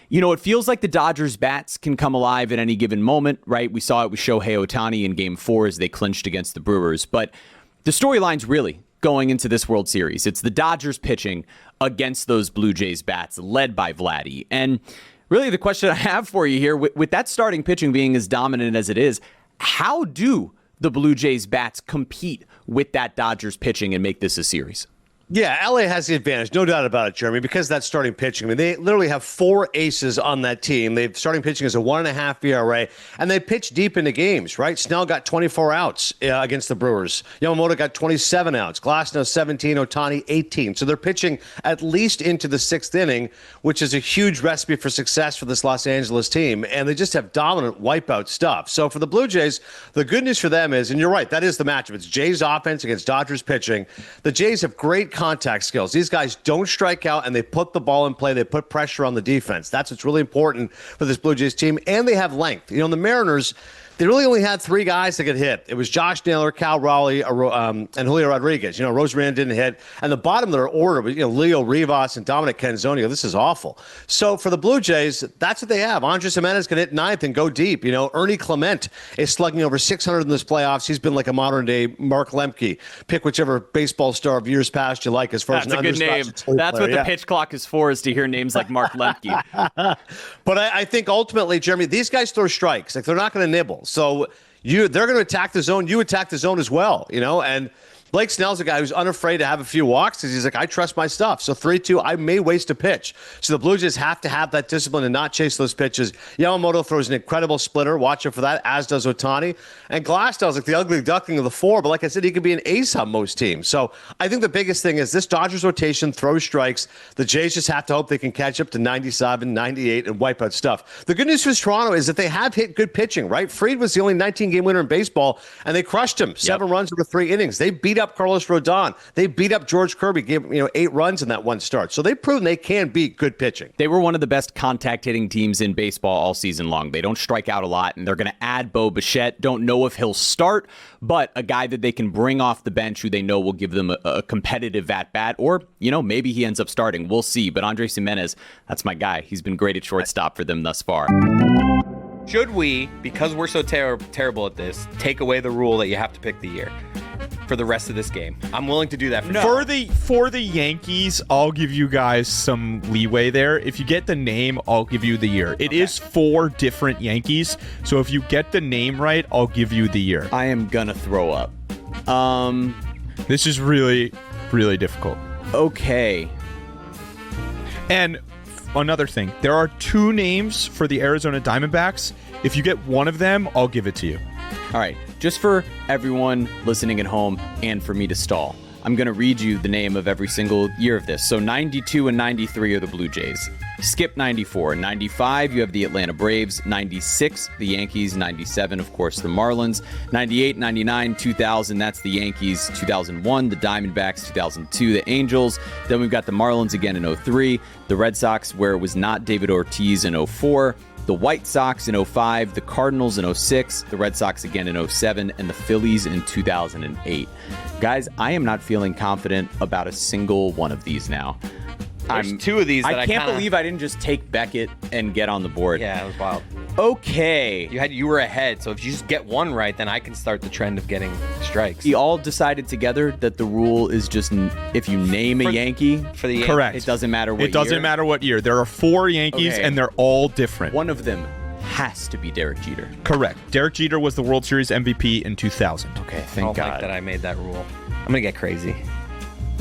G: you know, it feels like the Dodgers' bats can come alive at any given moment, right? We saw it with Shohei Ohtani in Game 4 as they clinched against the Brewers, but the storyline's really going into this World Series. It's the Dodgers pitching against those Blue Jays bats led by Vladdy. And really the question I have for you here, with that starting pitching being as dominant as it is, how do the Blue Jays bats compete with that Dodgers pitching and make this a series?
L: Yeah, LA has the advantage, no doubt about it, Jeremy, because that's starting pitching. I mean, they literally have 4 aces on that team. They've starting pitching is a 1.5 ERA, and they pitch deep into games, right? Snell got 24 outs against the Brewers. Yamamoto got 27 outs. Glasnow 17, Ohtani 18. So they're pitching at least into the 6th inning, which is a huge recipe for success for this Los Angeles team, and they just have dominant wipeout stuff. So for the Blue Jays, the good news for them is, and you're right, that is the matchup. It's Jays offense against Dodgers pitching. The Jays have great contact skills. These guys don't strike out, and they put the ball in play. They put pressure on the defense. That's what's really important for this Blue Jays team, and they have length. You know, the Mariners, they really only had three guys that could hit. It was Josh Naylor, Cal Raleigh, and Julio Rodriguez. Rosarina didn't hit. And the bottom of their order was, Leo Rivas and Dominic Canzonio. This is awful. So for the Blue Jays, that's what they have. Andres Jimenez can hit ninth and go deep. Ernie Clement is slugging over 600 in this playoffs. He's been like a modern-day Mark Lemke. Pick whichever baseball star of years past you like as far as
G: That's a good name. That's what the pitch clock is for, is to hear names like Mark Lemke.
L: But I think ultimately, Jeremy, these guys throw strikes. Like, they're not going to nibble. So they're going to attack the zone. You attack the zone as well, and Blake Snell's a guy who's unafraid to have a few walks because he's like, I trust my stuff. So 3-2, I may waste a pitch. So the Blue Jays have to have that discipline and not chase those pitches. Yamamoto throws an incredible splitter. Watch out for that, as does Ohtani. And Glasnow's like the ugly duckling of the four. But like I said, he could be an ace on most teams. So I think the biggest thing is this Dodgers rotation throws strikes. The Jays just have to hope they can catch up to 97, 98, and wipe out stuff. The good news for Toronto is that they have hit good pitching, right? Fried was the only 19-game winner in baseball, and they crushed him. 7 runs over 3 innings. They beat up Carlos Rodon. They beat up George Kirby, gave 8 runs in that one start. So they've proven they can beat good pitching.
G: They were one of the best contact hitting teams in baseball all season long. They don't strike out a lot, and they're going to add Bo Bichette. Don't know if he'll start, but a guy that they can bring off the bench who they know will give them a competitive at-bat, or, maybe he ends up starting. We'll see. But Andres Jimenez, that's my guy. He's been great at shortstop for them thus far.
H: Should we, because we're so terrible at this, take away the rule that you have to pick the year for the rest of this game? I'm willing to do that.
S: For the Yankees, I'll give you guys some leeway there. If you get the name, I'll give you the year. It is 4 different Yankees, so if you get the name right, I'll give you the year.
G: I am gonna throw up.
S: This is really, really difficult.
G: Okay.
S: And another thing, there are 2 names for the Arizona Diamondbacks. If you get one of them, I'll give it to you.
G: All right, just for everyone listening at home and for me to stall, I'm going to read you the name of every single year of this. So 92 and 93 are the Blue Jays. Skip 94. 95, you have the Atlanta Braves. 96, the Yankees. 97, of course, the Marlins. 98, 99, 2000, that's the Yankees. 2001, the Diamondbacks. 2002, the Angels. Then we've got the Marlins again in 03. The Red Sox, where it was not David Ortiz in 04. The White Sox in 05, the Cardinals in 06, the Red Sox again in 07, and the Phillies in 2008. Guys, I am not feeling confident about a single one of these now.
H: There's 2 of these that
G: I can't believe I didn't just take Beckett and get on the board.
H: Yeah, it was wild.
G: Okay.
H: You were ahead, so if you just get one right, then I can start the trend of getting strikes.
G: We all decided together that the rule is just if you name a Yankee,
H: for the
S: correct.
G: It doesn't matter what year.
S: It doesn't matter what year. There are 4 Yankees, and they're all different.
G: One of them has to be Derek Jeter.
S: Correct. Derek Jeter was the World Series MVP in 2000.
G: Okay,
H: I
G: thank
H: don't
G: God.
H: like that I made that rule. I'm going to get crazy.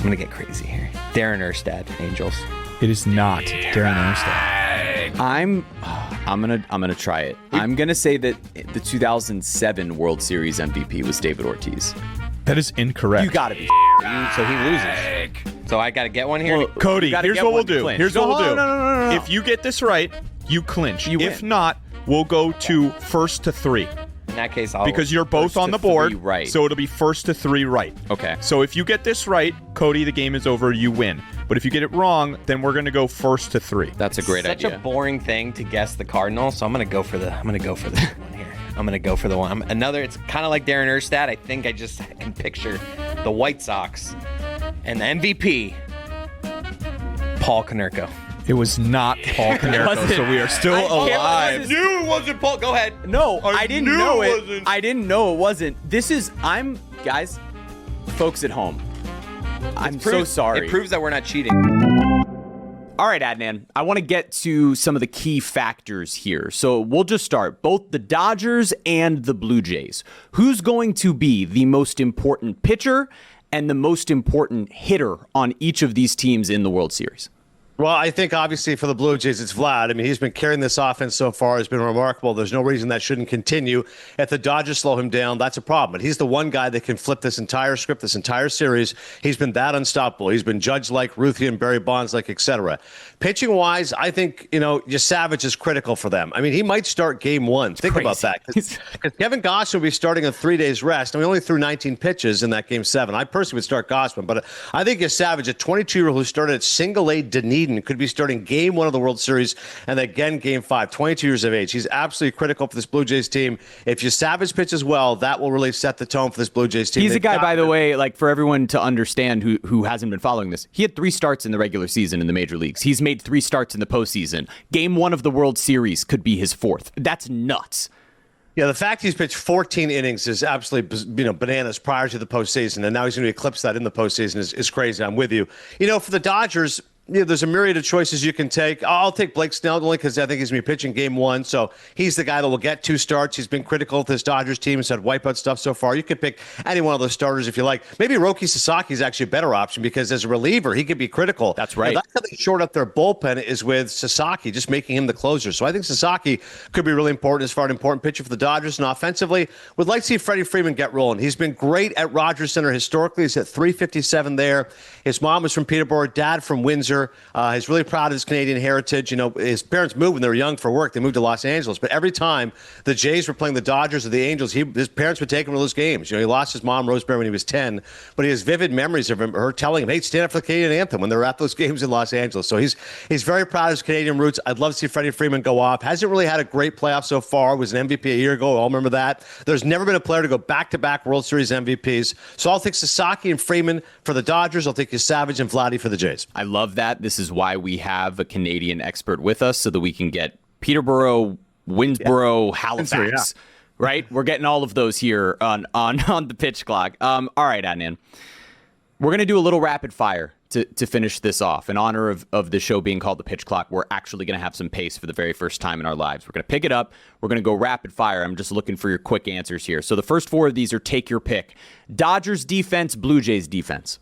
H: Here. Darren Erstad, Angels.
S: It is not Darren Erstad.
G: I'm gonna try it. I'm gonna say that the 2007 World Series MVP was David Ortiz.
S: That is incorrect.
G: You gotta be.
H: So he loses. So I gotta get one here.
S: Well, Cody, here's what we'll do.
G: No.
S: If you get this right, you clinch. If not, we'll go to first to 3.
H: In that case,
S: because you're both on the board,
G: right?
S: So it'll be first to 3 right.
G: Okay.
S: So if you get this right, Cody, the game is over. You win. But if you get it wrong, then we're gonna go first to 3.
G: That's a great idea.
H: Such a boring thing to guess the Cardinals, so I'm gonna go for the one here. I'm gonna go for the one. It's kind of like Darren Erstad. I think I just can picture the White Sox and the MVP, Paul Konerko.
S: It was not Paul Konerko, so we are still alive.
H: Knew it wasn't Paul. Go ahead.
G: No, I didn't know it. I didn't know it wasn't. Guys, folks at home, I'm so sorry.
H: It proves that we're not cheating.
G: All right, Adnan, I want to get to some of the key factors here. So we'll just start. Both the Dodgers and the Blue Jays. Who's going to be the most important pitcher and the most important hitter on each of these teams in the World Series?
L: Well, I think obviously for the Blue Jays, it's Vlad. I mean, he's been carrying this offense so far. It's been remarkable. There's no reason that shouldn't continue. If the Dodgers slow him down, that's a problem. But he's the one guy that can flip this entire script, this entire series. He's been that unstoppable. He's been Judge-like, Ruthian, Barry Bonds-like, etc. Pitching-wise, I think, Savage is critical for them. I mean, he might start game 1. Think about that. Because Kevin Gausman will be starting on 3 days rest, and we only threw 19 pitches in that game 7. I personally would start Gausman, but I think Savage, a 22-year-old who started at single-A Dunedin Eden, could be starting Game 1 of the World Series and again Game 5. 22 years of age. He's absolutely critical for this Blue Jays team. If you Savage pitches well, that will really set the tone for this Blue Jays team.
G: He's a guy, by the way, like for everyone to understand who hasn't been following this. He had 3 starts in the regular season in the major leagues. He's made 3 starts in the postseason. Game 1 of the World Series could be his 4th. That's nuts.
L: Yeah, the fact he's pitched 14 innings is absolutely, bananas prior to the postseason, and now he's going to eclipse that in the postseason is crazy. I'm with you. For the Dodgers, there's a myriad of choices you can take. I'll take Blake Snell only because I think he's going to be pitching Game 1, so he's the guy that will get 2 starts. He's been critical of this Dodgers team. He's had wipeout stuff so far. You could pick any one of those starters if you like. Maybe Roki Sasaki is actually a better option because as a reliever, he could be critical.
G: That's right.
L: That's how they short up their bullpen is with Sasaki, just making him the closer. So I think Sasaki could be really important as far as an important pitcher for the Dodgers. And offensively, would like to see Freddie Freeman get rolling. He's been great at Rogers Center historically. He's at .357 there. His mom was from Peterborough, dad from Windsor. He's really proud of his Canadian heritage. His parents moved when they were young for work. They moved to Los Angeles. But every time the Jays were playing the Dodgers or the Angels, his parents would take him to those games. He lost his mom, Rosemary, when he was 10. But he has vivid memories of her telling him, hey, stand up for the Canadian anthem when they were at those games in Los Angeles. So he's very proud of his Canadian roots. I'd love to see Freddie Freeman go off. Hasn't really had a great playoff so far. Was an MVP a year ago. I'll remember that. There's never been a player to go back-to-back World Series MVPs. So I'll take Sasaki and Freeman for the Dodgers. I'll take you Savage and Vladdy for the Jays.
G: I love that. This is why we have a Canadian expert with us so that we can get Peterborough, Winnsboro, Halifax, right? We're getting all of those here on the pitch clock. All right, Adnan. We're going to do a little rapid fire to finish this off. In honor of the show being called The Pitch Clock, we're actually going to have some pace for the very first time in our lives. We're going to pick it up. We're going to go rapid fire. I'm just looking for your quick answers here. So the first 4 of these are take your pick. Dodgers defense, Blue Jays defense.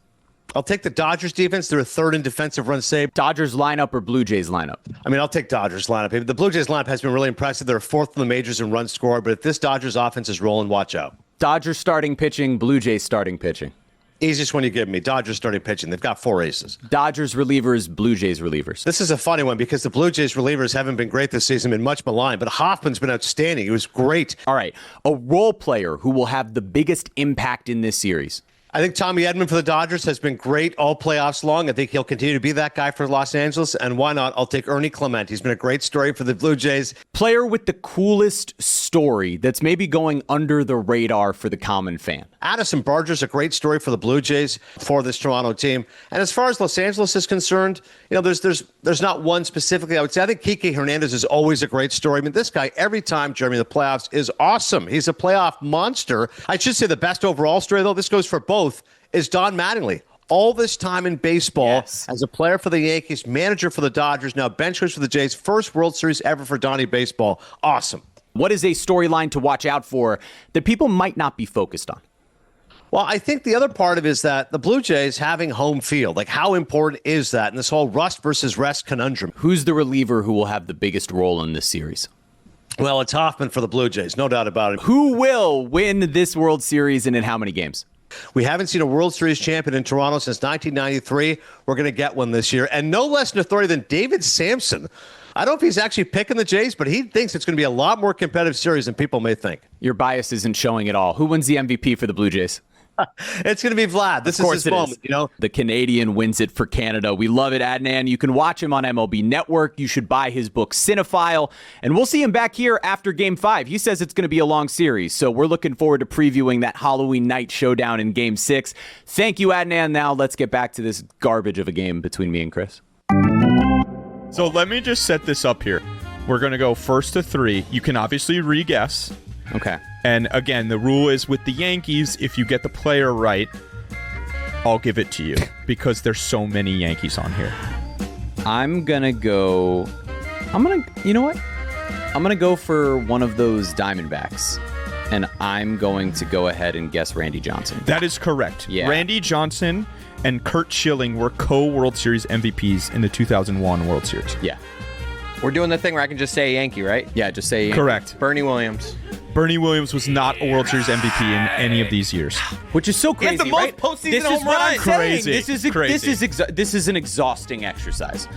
L: I'll take the Dodgers defense. They're a 3rd in defensive run save.
G: Dodgers lineup or Blue Jays lineup?
L: I'll take Dodgers lineup. The Blue Jays lineup has been really impressive. They're 4th in the majors in run score, but if this Dodgers offense is rolling, watch out.
G: Dodgers starting pitching, Blue Jays starting pitching.
L: Easiest one you give me. Dodgers starting pitching. They've got 4 aces.
G: Dodgers relievers, Blue Jays relievers.
L: This is a funny one because the Blue Jays relievers haven't been great this season, been much maligned, but Hoffman's been outstanding. He was great.
G: All right. A role player who will have the biggest impact in this series.
L: I think Tommy Edman for the Dodgers has been great all playoffs long. I think he'll continue to be that guy for Los Angeles. And why not? I'll take Ernie Clement. He's been a great story for the Blue Jays.
G: Player with the coolest story that's maybe going under the radar for the common fan.
L: Addison Barger's a great story for the Blue Jays for this Toronto team. And as far as Los Angeles is concerned, there's not one specifically. I would say I think Kike Hernandez is always a great story. This guy, every time, Jeremy, the playoffs is awesome. He's a playoff monster. I should say the best overall story, though, this goes for both, is Don Mattingly. All this time in baseball as a player for the Yankees, manager for the Dodgers, now bench coach for the Jays, first World Series ever for Donnie Baseball. Awesome.
G: What is a storyline to watch out for that people might not be focused on?
L: Well, I think the other part of it is that the Blue Jays having home field, like how important is that in this whole rust versus rest conundrum?
G: Who's the reliever who will have the biggest role in this series?
L: Well, it's Hoffman for the Blue Jays, no doubt about it.
G: Who will win this World Series and in how many games?
L: We haven't seen a World Series champion in Toronto since 1993. We're going to get one this year. And no less an authority than David Sampson. I don't know if he's actually picking the Jays, but he thinks it's going to be a lot more competitive series than people may think.
G: Your bias isn't showing at all. Who wins the MVP for the Blue Jays?
L: It's going to be Vlad. This is his moment,
G: The Canadian wins it for Canada. We love it, Adnan. You can watch him on MLB Network. You should buy his book, Cinephile. And we'll see him back here after Game 5. He says it's going to be a long series, so we're looking forward to previewing that Halloween night showdown in Game 6. Thank you, Adnan. Now let's get back to this garbage of a game between me and Chris.
S: So let me just set this up here. We're going to go first to 3. You can obviously re-guess.
G: Okay.
S: And again, the rule is with the Yankees, if you get the player right, I'll give it to you because there's so many Yankees on here.
G: You know what? I'm going to go for one of those Diamondbacks. And I'm going to go ahead and guess Randy Johnson.
S: That is correct.
G: Yeah.
S: Randy Johnson and Curt Schilling were co-World Series MVPs in the 2001 World Series.
G: Yeah.
H: We're doing the thing where I can just say Yankee, right?
G: Yeah, just say Yankee.
S: Correct.
H: Bernie Williams.
S: Bernie Williams was not a World Series MVP in any of these years.
G: Which is so crazy,
H: He has the most
G: right?
H: postseason
G: This is
H: home
G: what I'm
H: runs.
G: saying.
S: Crazy.
G: This is an exhausting exercise.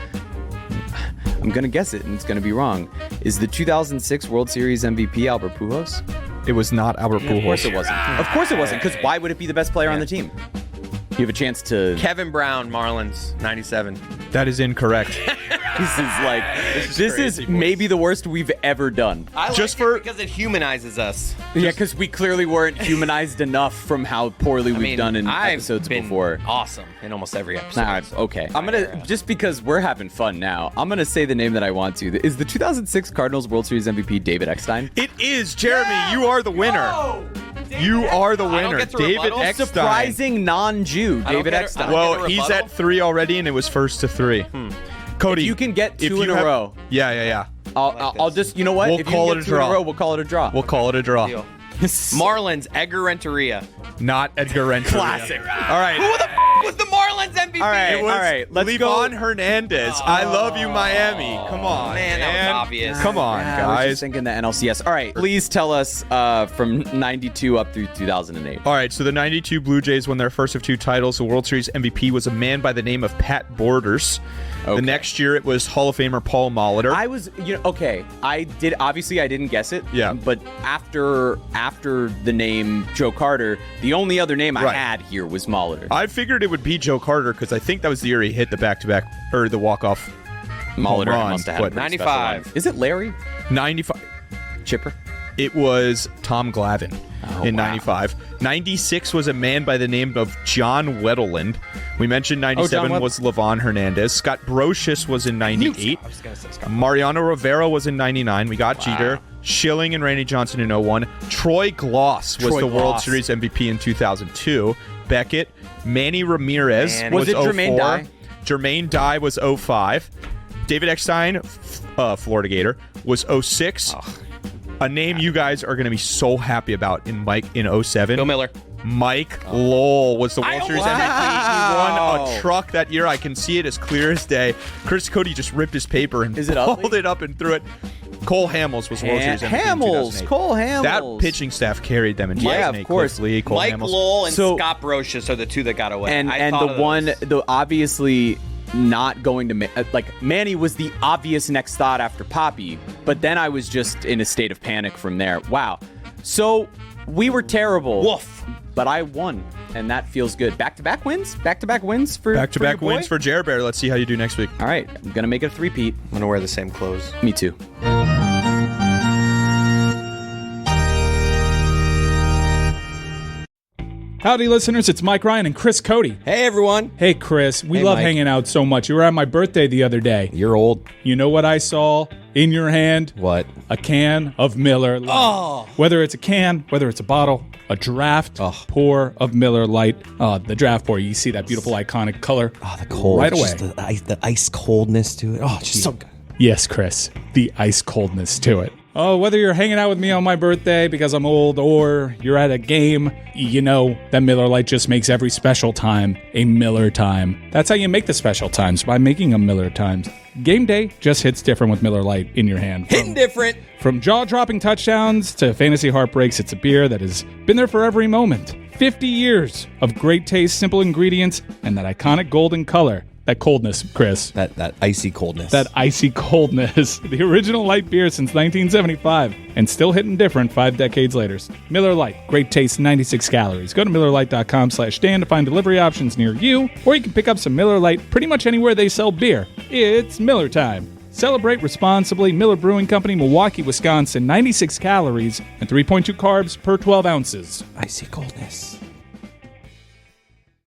G: I'm going to guess it, and it's going to be wrong. Is the 2006 World Series MVP Albert Pujols?
S: It was not Albert Pujols.
G: Of course it wasn't. Of course it wasn't, because why would it be the best player on the team? You have a chance to...
H: Kevin Brown, Marlins, 97.
S: That is incorrect.
G: This is maybe the worst we've ever done.
H: I like it because it humanizes us.
G: Yeah, because we clearly weren't humanized enough from how poorly we've done in episodes before.
H: Awesome in almost every episode.
G: Nah, okay. I'm gonna, just because we're having fun now, I'm gonna say the name that I want to. Is the 2006 Cardinals World Series MVP David Eckstein?
S: It is, Jeremy. You are the winner. You are the winner, David Eckstein.
G: Surprising non-Jew, David Eckstein.
S: Well, he's at 3 already, and it was first to 3. Cody,
G: if you can get 2 in a row.
S: Yeah.
G: I'll just, you know what?
S: We'll call it a draw.
G: We'll call it a draw.
S: We'll call it a draw.
H: Marlins, Edgar Renteria.
S: Not Edgar Renteria.
G: Classic.
S: All right.
H: Who the was the Marlins MVP?
G: All right. Let's
S: Levon Hernandez. I love you, Miami. Come on,
H: man. That was obvious.
S: Come on,
G: I was
S: guys.
G: just thinking the NLCS. All right. Please tell us from 92 up through 2008.
S: All right. So the 92 Blue Jays won their first of 2 titles. The World Series MVP was a man by the name of Pat Borders. The next year, it was Hall of Famer Paul Molitor.
G: I didn't guess it.
S: Yeah.
G: But after the name Joe Carter, the only other name I had here was Molitor.
S: I figured it would be Joe Carter because I think that was the year he hit the back-to-back or the walk-off.
G: Molitor
S: run,
G: must have had
H: 95.
G: Is it Larry?
S: 95.
G: Chipper?
S: It was Tom Glavine in 95. 96 was a man by the name of John Wetteland. We mentioned 97 was Levon Hernandez. Scott Brocious was in 98.
H: I was going to say Scott.
S: Mariano Rivera was in 99. We got Jeter. Schilling and Randy Johnson in 01. Troy Gloss was the World Series MVP in 2002. Beckett. Manny Ramirez was
G: it
S: 04.
G: Jermaine Dye?
S: Jermaine Dye was 05. David Eckstein, Florida Gator, was 06. A name you guys are going to be so happy about in 07.
H: Bill Miller.
S: Mike Lowell was the World Series MVP. He won a truck that year. I can see it as clear as day. Chris Cody just ripped his paper and pulled it up and threw it. Cole Hamels was World Series MVP in 2008.
G: Cole Hamels.
S: That pitching staff carried them in 2008.
G: Of course.
S: Cliff Lee, Cole
H: Mike
S: Hamels.
H: Lowell and Scott Brocious are the 2 that got away.
G: And the obviously not going to Manny was the obvious next thought after Poppy, but then I was just in a state of panic from there. Wow. So we were terrible.
H: Woof.
G: But I won, and that feels good. Back-to-back wins for
S: Back-to-back wins for Jer Bear. Let's see how you do next week.
G: All right, I'm gonna make it a 3-peat.
H: I'm going to wear the same clothes.
G: Me too.
J: Howdy, listeners. It's Mike Ryan and Chris Cody.
H: Hey, everyone.
J: Hey, Chris. We love hanging out so much. You were at my birthday the other day.
H: You're old.
J: You know what I saw in your hand?
H: What?
J: A can of Miller Lite.
H: Oh.
J: Whether it's a can, whether it's a bottle, a draft pour of Miller Lite. The draft pour, you see that beautiful iconic color
T: the cold.
J: right away.
T: Just the ice coldness to it. Oh, it's just so good.
J: Yes, Chris. The ice coldness to it. Oh, whether you're hanging out with me on my birthday because I'm old or you're at a game, you know that Miller Lite just makes every special time a Miller time. That's how you make the special times, by making them Miller times. Game day just hits different with Miller Lite in your hand.
H: Hitting different.
J: From jaw-dropping touchdowns to fantasy heartbreaks, it's a beer that has been there for every moment. 50 years of great taste, simple ingredients, and that iconic golden color. That coldness, Chris.
T: That icy coldness.
J: That icy coldness. The original light beer since 1975, and still hitting different 5 decades later. Miller Lite, great taste, 96 calories. Go to MillerLite.com/Dan to find delivery options near you, or you can pick up some Miller Lite pretty much anywhere they sell beer. It's Miller time. Celebrate responsibly. Miller Brewing Company, Milwaukee, Wisconsin. 96 calories and 3.2 carbs per 12 ounces.
T: Icy coldness.